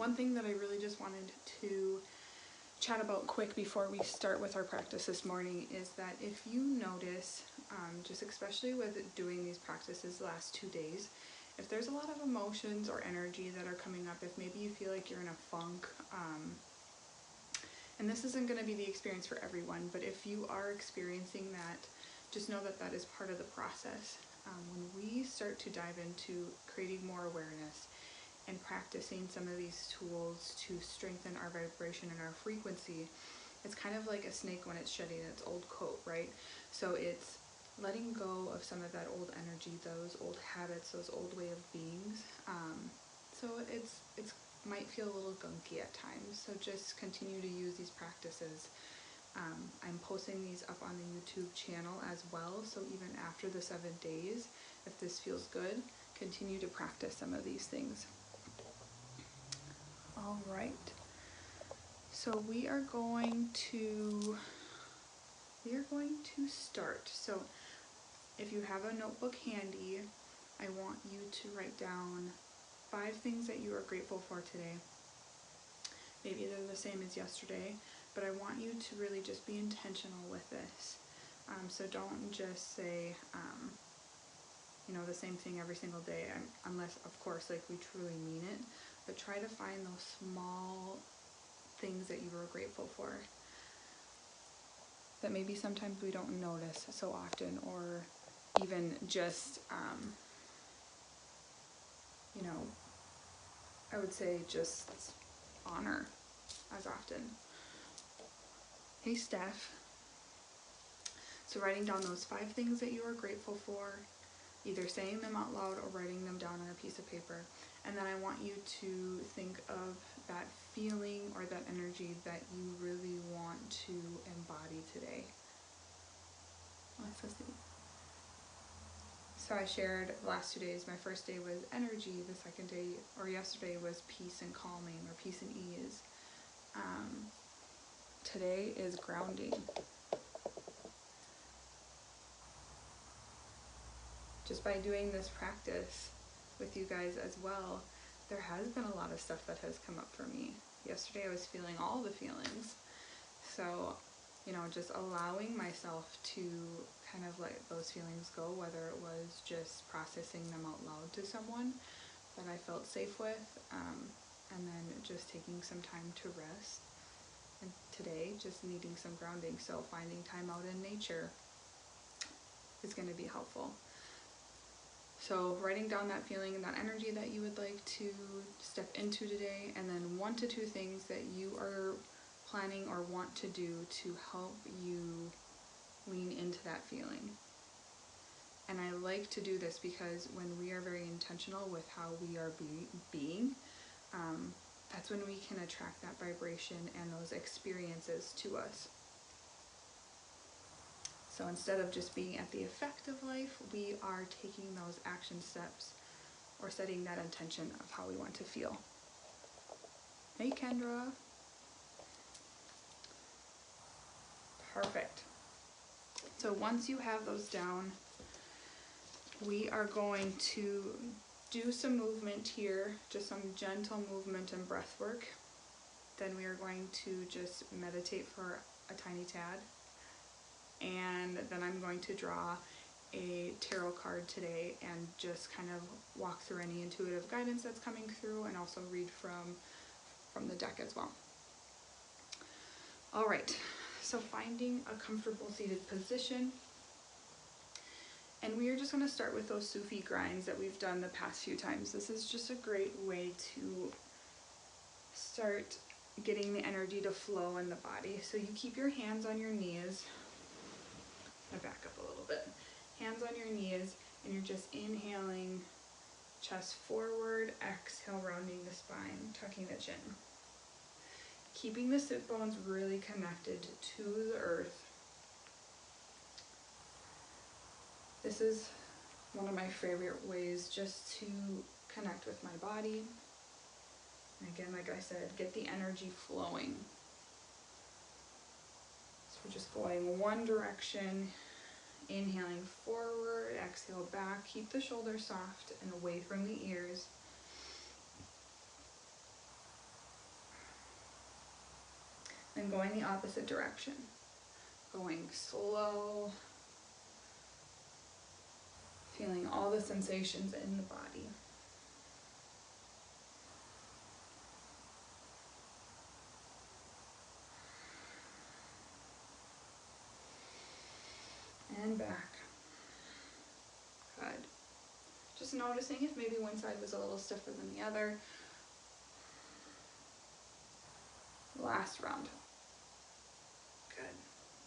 One thing that I really just wanted to chat about quick before we start with our practice this morning is that if you notice, just especially with doing these practices the last 2 days, if there's a lot of emotions or energy that are coming up, if maybe you feel like you're in a funk, and this isn't going to be the experience for everyone, but if you are experiencing that, just know that that is part of the process. When we start to dive into creating more awareness and practicing some of these tools to strengthen our vibration and our frequency, it's kind of like a snake when it's shedding its old coat, right? So it's letting go of some of that old energy, those old habits, those old way of beings. So it's might feel a little gunky at times. So just continue to use these practices. I'm posting these up on the YouTube channel as well. So even after the 7 days, if this feels good, continue to practice some of these things. All right. So we are going to start. So if you have a notebook handy, I want you to write down 5 things that you are grateful for today. Maybe they're the same as yesterday, but I want you to really just be intentional with this. So don't just say, the same thing every single day, unless, of course, like we truly mean it. But try to find those small things that you are grateful for that maybe sometimes we don't notice so often, or even just, I would say just honor as often. Hey, Steph. So writing down those 5 things that you are grateful for, either saying them out loud or writing them down on a piece of paper. And then I want you to think of that feeling or that energy that you really want to embody today. Let's see. So I shared the last 2 days. My first day was energy. The second day, or yesterday, was peace and calming, or peace and ease. Today is grounding. Just by doing this practice with you guys as well, there has been a lot of stuff that has come up for me. Yesterday I was feeling all the feelings. So, just allowing myself to kind of let those feelings go, whether it was just processing them out loud to someone that I felt safe with, and then just taking some time to rest. And today, just needing some grounding. So finding time out in nature is going to be helpful. So writing down that feeling and that energy that you would like to step into today, and then 1 to 2 things that you are planning or want to do to help you lean into that feeling. And I like to do this because when we are very intentional with how we are being, that's when we can attract that vibration and those experiences to us. So instead of just being at the effect of life, we are taking those action steps or setting that intention of how we want to feel. Hey, Kendra. Perfect. So once you have those down, we are going to do some movement here, just some gentle movement and breath work. Then we are going to just meditate for a tiny tad. And then I'm going to draw a tarot card today and just kind of walk through any intuitive guidance that's coming through, and also read from the deck as well. All right, so finding a comfortable seated position. And we are just going to start with those Sufi grinds that we've done the past few times. This is just a great way to start getting the energy to flow in the body. So you keep your hands on your knees. I back up a little bit. Hands on your knees, and you're just inhaling, chest forward, exhale, rounding the spine, tucking the chin. Keeping the sit bones really connected to the earth. This is one of my favorite ways just to connect with my body. And again, like I said, get the energy flowing. So we're just going one direction, inhaling forward, exhale back, keep the shoulders soft and away from the ears. going the opposite direction. Going slow. Feeling all the sensations in the body. And back. Good. Just noticing if maybe one side was a little stiffer than the other. Last round. Good.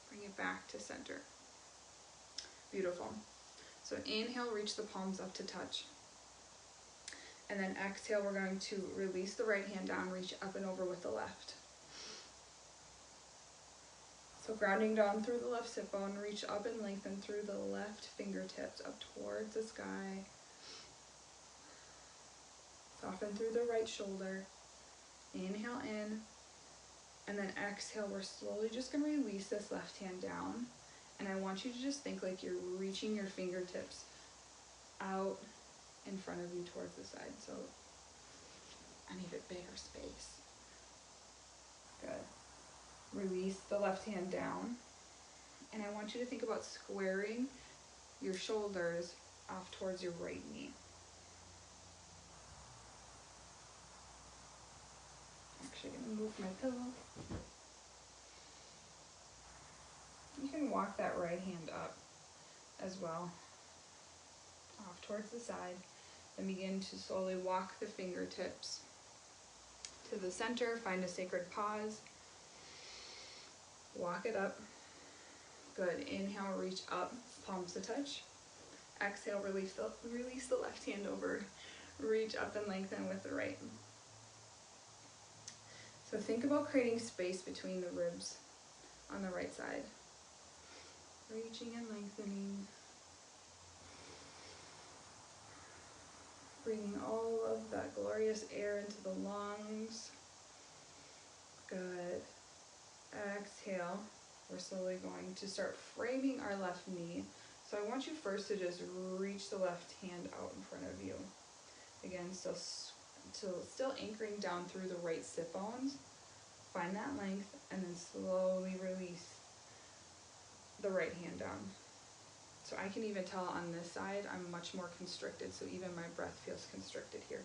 Bring it back to center. Beautiful. So inhale, reach the palms up to touch. And then exhale, we're going to release the right hand down, reach up and over with the left. So grounding down through the left sit bone, reach up and lengthen through the left fingertips up towards the sky. Soften through the right shoulder. Inhale in. And then exhale, we're slowly just going to release this left hand down. And I want you to just think like you're reaching your fingertips out in front of you towards the side. So I need a bigger space. Good. Release the left hand down. And I want you to think about squaring your shoulders off towards your right knee. Actually, I'm going to move my pillow. You can walk that right hand up as well, off towards the side. Then begin to slowly walk the fingertips to the center. Find a sacred pause. Walk it up. Good. Inhale, reach up, palms to touch. Exhale, release the left hand over. Reach up and lengthen with the right. So think about creating space between the ribs on the right side. Reaching and lengthening. Bringing all of that glorious air into the lungs. Good. Exhale. We're slowly going to start framing our left knee. So I want you first to just reach the left hand out in front of you. Again, still anchoring down through the right sit bones. Find that length and then slowly release the right hand down. So I can even tell on this side I'm much more constricted, so even my breath feels constricted here.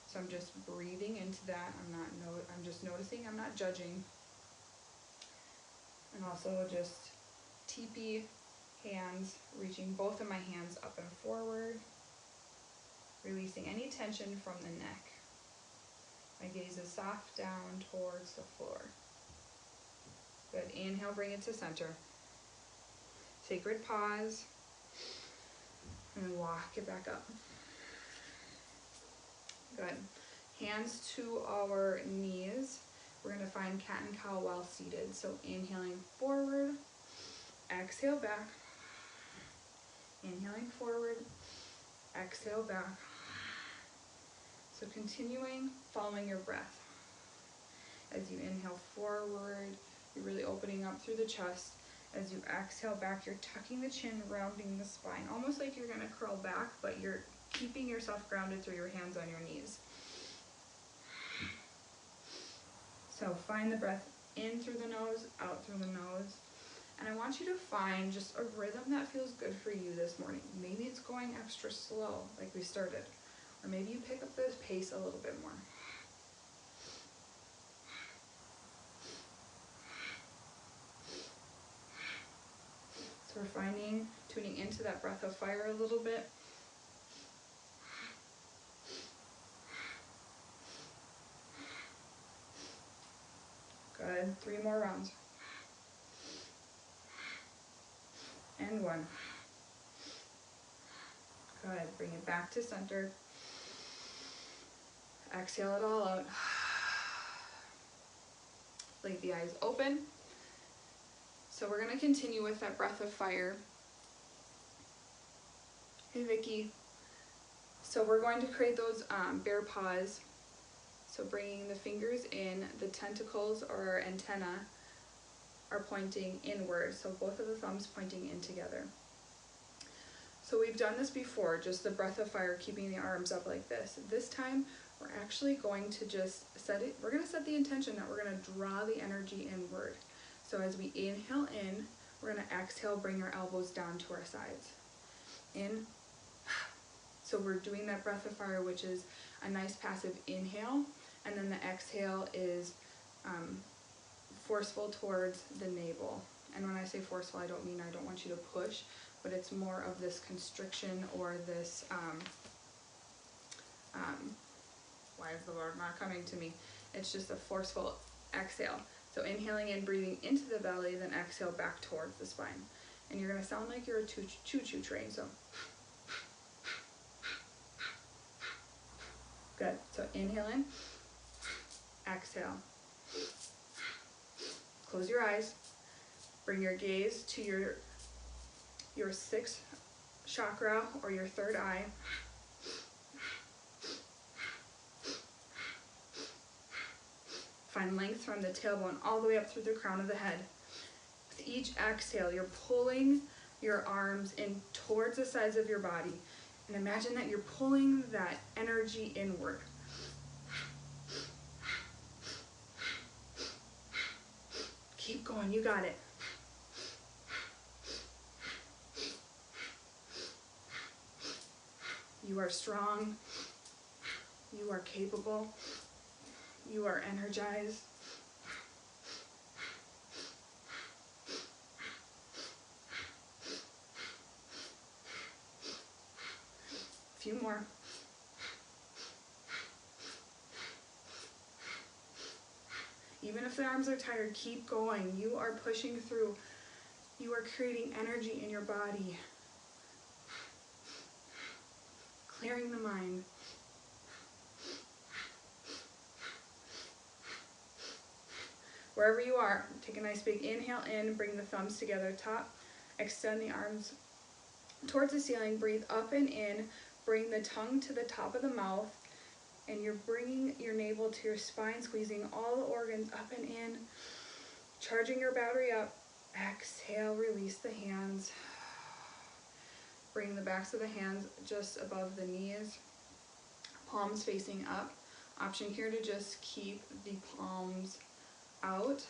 So I'm just breathing into that. I'm just noticing, I'm not judging. And also just teepee hands, reaching both of my hands up and forward, releasing any tension from the neck. My gaze is soft down towards the floor. Good. Inhale, bring it to center. Sacred pause. And walk it back up. Good. Hands to our knees. We're going to find cat and cow while seated. So inhaling forward. Exhale back. Inhaling forward. Exhale back. So continuing, following your breath. As you inhale forward, you're really opening up through the chest. As you exhale back, you're tucking the chin, rounding the spine. Almost like you're going to curl back, but you're keeping yourself grounded through your hands on your knees. So find the breath in through the nose, out through the nose. And I want you to find just a rhythm that feels good for you this morning. Maybe it's going extra slow, like we started. Or maybe you pick up the pace a little bit more. So we're tuning into that breath of fire a little bit. Good. 3 more rounds. And 1. Good. Bring it back to center. Exhale it all out. Leave the eyes open. So we're going to continue with that breath of fire. Hey, Vicky. So we're going to create those bear paws. So bringing the fingers in, the tentacles or antenna are pointing inward. So both of the thumbs pointing in together. So we've done this before, just the breath of fire, keeping the arms up like this. This time we're actually going to just set it, we're going to set the intention that we're going to draw the energy inward. So as we inhale in, we're going to exhale, bring our elbows down to our sides. In. So we're doing that breath of fire, which is a nice passive inhale, and then the exhale is forceful towards the navel. And when I say forceful, I don't mean I don't want you to push, but it's more of this constriction or this, why is the word not coming to me? It's just a forceful exhale. So inhaling in, breathing into the belly, then exhale back towards the spine. And you're going to sound like you're a choo-choo train, so. Good. So inhale in, exhale. Close your eyes. Bring your gaze to your sixth chakra or your third eye. Find length from the tailbone all the way up through the crown of the head. With each exhale, you're pulling your arms in towards the sides of your body. And imagine that you're pulling that energy inward. Keep going, you got it. You are strong. You are capable. You are energized. A few more. Even if the arms are tired, keep going. You are pushing through. You are creating energy in your body. Clearing the mind. Wherever you are, take a nice big inhale in, bring the thumbs together top, extend the arms towards the ceiling, breathe up and in, bring the tongue to the top of the mouth, and you're bringing your navel to your spine, squeezing all the organs up and in, charging your battery up. Exhale, release the hands. Bring the backs of the hands just above the knees, palms facing up. Option here to just keep the palms out,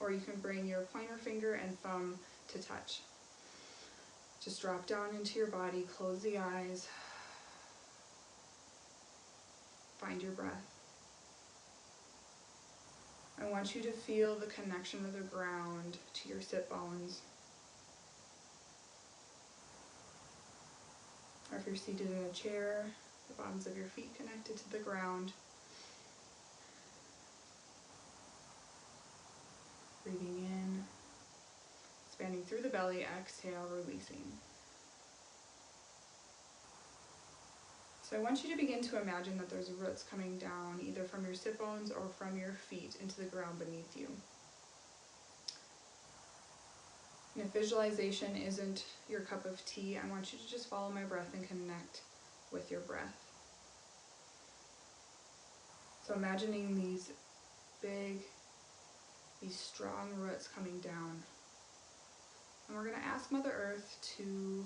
or you can bring your pointer finger and thumb to touch. Just drop down into your body, close the eyes, find your breath. I want you to feel the connection of the ground to your sit bones. Or if you're seated in a chair, the bottoms of your feet connected to the ground. Breathing in, expanding through the belly, exhale, releasing. So I want you to begin to imagine that there's roots coming down either from your sit bones or from your feet into the ground beneath you. And if visualization isn't your cup of tea, I want you to just follow my breath and connect with your breath. So imagining these strong roots coming down. And we're going to ask Mother Earth to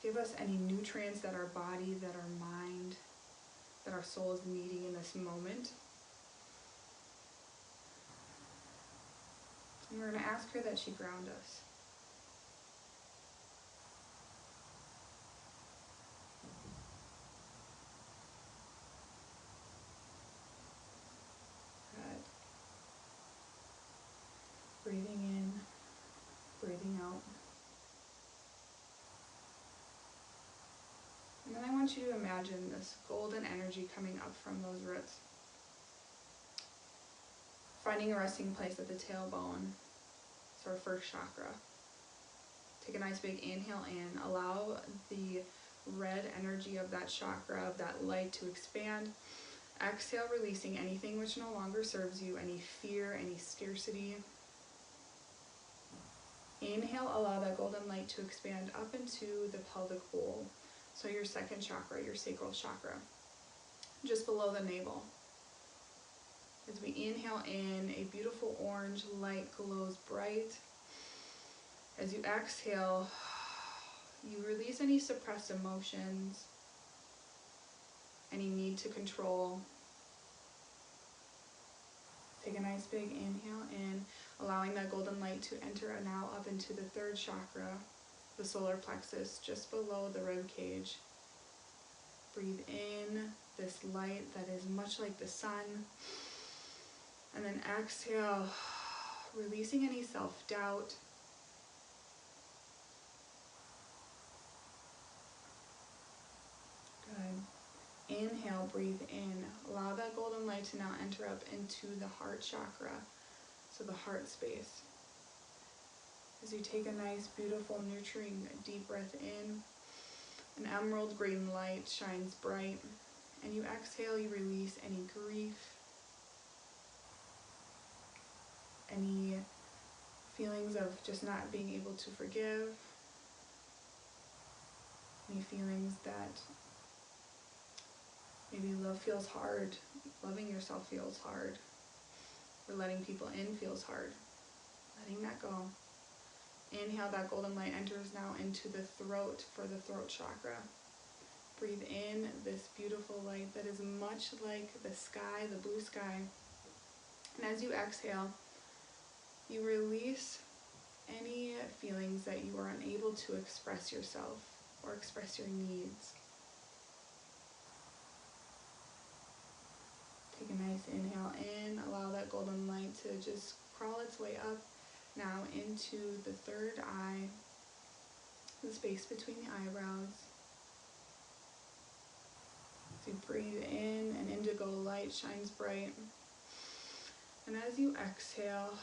give us any nutrients that our body, that our mind, that our soul is needing in this moment. And we're going to ask her that she ground us. Good. Breathing in, breathing out. And then I want you to imagine this golden energy coming up from those roots. Finding a resting place at the tailbone. It's our first chakra. Take a nice big inhale in. Allow the red energy of that chakra, of that light, to expand. Exhale, releasing anything which no longer serves you, any fear, any scarcity. Inhale, allow that golden light to expand up into the pelvic bowl. So your second chakra, your sacral chakra, just below the navel. As we inhale in, a beautiful orange light glows bright. As you exhale, you release any suppressed emotions. any need to control. Take a nice big inhale in, allowing that golden light to enter now up into the third chakra, the solar plexus, just below the rib cage. Breathe in this light that is much like the sun. And then exhale, releasing any self-doubt. Good. Inhale, breathe in. Allow that golden light to now enter up into the heart chakra, so the heart space. As you take a nice, beautiful, nurturing, deep breath in, an emerald green light shines bright. And you exhale, you release any grief, any feelings of just not being able to forgive, any feelings that maybe love feels hard, loving yourself feels hard, or letting people in feels hard. Letting that go. Inhale, that golden light enters now into the throat for the throat chakra. Breathe in this beautiful light that is much like the sky, the blue sky. And as you exhale, you release any feelings that you are unable to express yourself or express your needs. Take a nice inhale in, allow that golden light to just crawl its way up now into the third eye, the space between the eyebrows. As you breathe in, an indigo light shines bright. And as you exhale,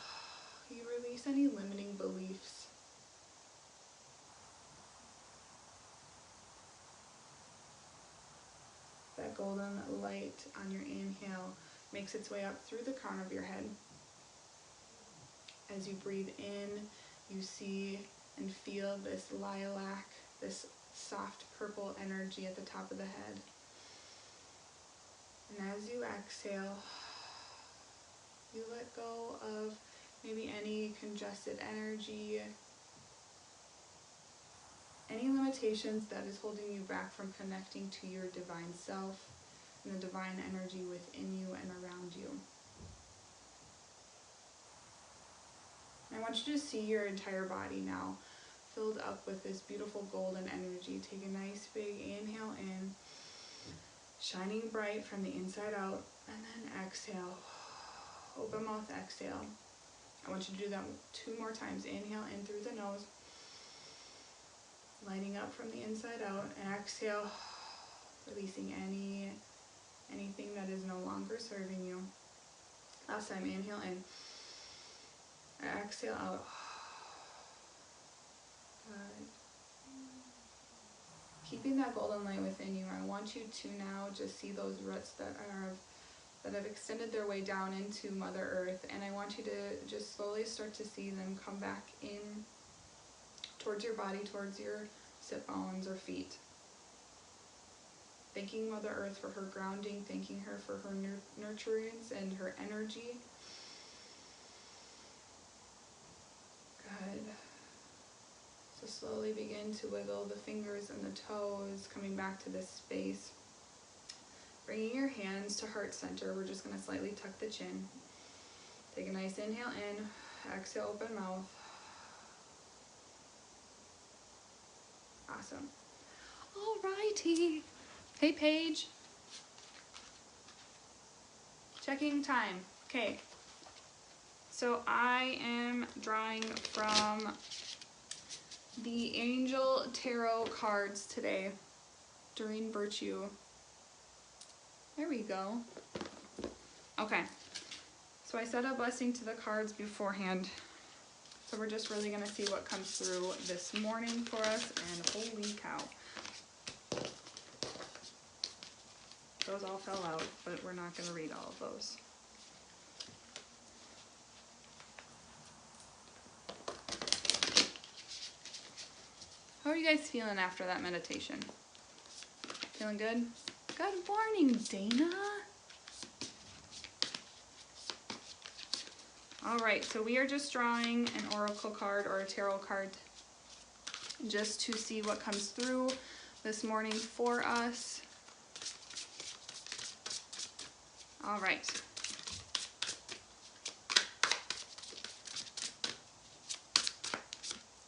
you release any limiting beliefs. That golden light on your inhale makes its way up through the crown of your head. As you breathe in, you see and feel this lilac, this soft purple energy at the top of the head. And as you exhale, you let go of maybe any congested energy, any limitations that is holding you back from connecting to your divine self and the divine energy within you and around you. I want you to see your entire body now filled up with this beautiful golden energy. Take a nice big inhale in, shining bright from the inside out, and then exhale. Open mouth, exhale. I want you to do that 2 more times. Inhale in through the nose, lighting up from the inside out, and exhale, releasing anything that is no longer serving you. Last time, inhale in. Exhale out. Good. Keeping that golden light within you, I want you to now just see those roots that have extended their way down into Mother Earth, and I want you to just slowly start to see them come back in towards your body, towards your sit bones or feet. Thanking Mother Earth for her grounding, thanking her for her nurturance and her energy. Good. So slowly begin to wiggle the fingers and the toes, coming back to this space. Bringing your hands to heart center, we're just going to slightly tuck the chin. Take a nice inhale in, exhale, open mouth. Awesome. Alrighty. Hey Paige. Checking time. Okay. So I am drawing from the Angel Tarot cards today. Doreen Virtue. There we go. Okay. So I set a blessing to the cards beforehand. So we're just really going to see what comes through this morning for us. And holy cow. Those all fell out, but we're not going to read all of those. How are you guys feeling after that meditation? Feeling good? Good morning, Dana. All right, so we are just drawing an oracle card or a tarot card just to see what comes through this morning for us. All right.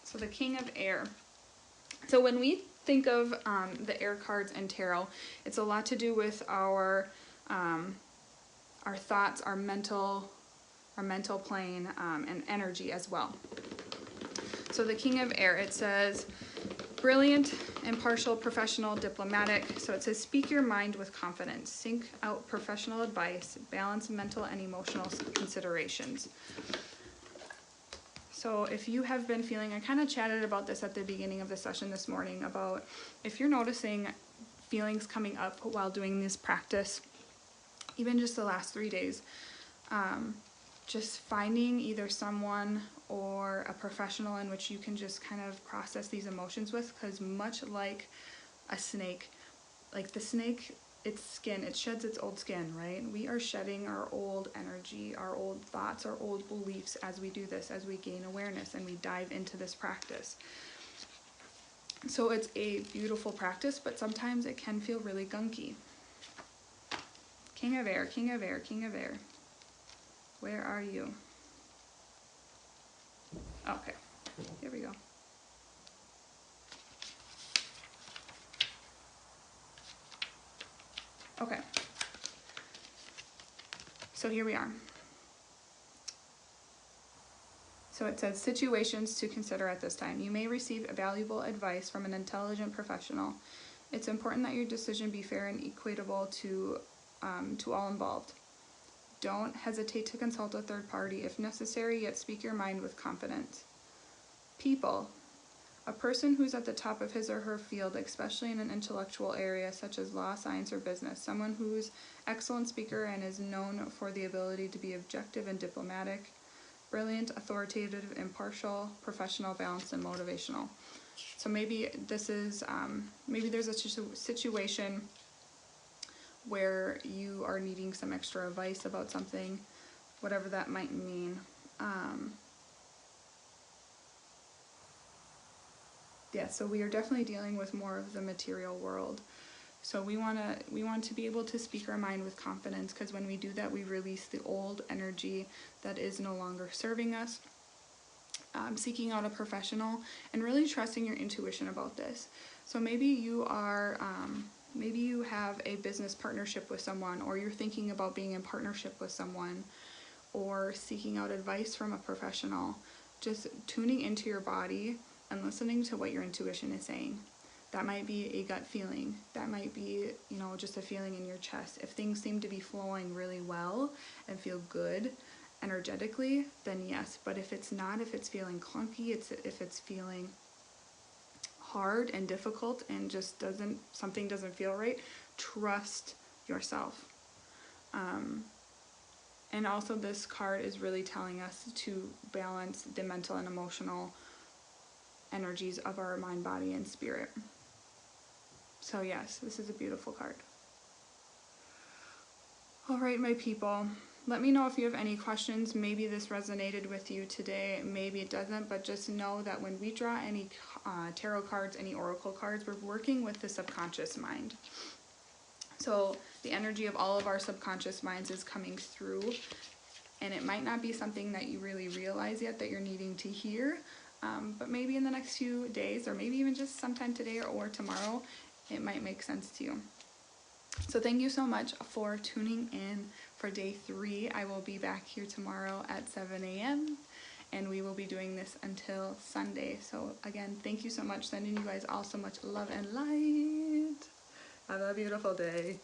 So the King of Air. So when we think of the air cards and tarot, it's a lot to do with our thoughts, our mental plane, and energy as well. So the King of Air, it says brilliant, impartial, professional, diplomatic. So it says speak your mind with confidence, seek out professional advice, balance mental and emotional considerations. So if you have been feeling, I kind of chatted about this at the beginning of the session this morning, about if you're noticing feelings coming up while doing this practice, even just the last 3 days, just finding either someone or a professional in which you can just kind of process these emotions with, because much like a snake, like the snake, its skin, it sheds its old skin, right? We are shedding our old energy, our old thoughts, our old beliefs as we do this, as we gain awareness and we dive into this practice. So it's a beautiful practice, but sometimes it can feel really gunky. King of Air, King of Air, King of Air. Where are you? Okay, here we go. Okay, so here we are. So it says situations to consider at this time. You may receive valuable advice from an intelligent professional. It's important that your decision be fair and equitable to all involved. Don't hesitate to consult a third party if necessary, yet speak your mind with confidence. People. A person who's at the top of his or her field, especially in an intellectual area such as law, science, or business. Someone who's excellent speaker and is known for the ability to be objective and diplomatic. Brilliant, authoritative, impartial, professional, balanced, and motivational. So maybe this is, maybe there's a situation where you are needing some extra advice about something, whatever that might mean. Yeah, so we are definitely dealing with more of the material world. So we want to be able to speak our mind with confidence, because when we do that, we release the old energy that is no longer serving us. Seeking out a professional and really trusting your intuition about this. So maybe you are, maybe you have a business partnership with someone, or you're thinking about being in partnership with someone, or seeking out advice from a professional. Just tuning into your body and listening to what your intuition is saying. That might be a gut feeling. That might be, just a feeling in your chest. If things seem to be flowing really well and feel good energetically, then yes. But if it's not, if it's feeling clunky, if it's feeling hard and difficult and just something doesn't feel right, trust yourself. And also this card is really telling us to balance the mental and emotional energies of our mind, body, and spirit. So yes, this is a beautiful card. All right, my people, let me know if you have any questions. Maybe this resonated with you today, maybe it doesn't, but just know that when we draw any tarot cards, any oracle cards, we're working with the subconscious mind. So the energy of all of our subconscious minds is coming through, and it might not be something that you really realize yet that you're needing to hear, but maybe in the next few days, or maybe even just sometime today or tomorrow, it might make sense to you. So thank you so much for tuning in for day 3. I will be back here tomorrow at 7 a.m. and we will be doing this until Sunday. So again, thank you so much. Sending you guys all so much love and light. Have a beautiful day.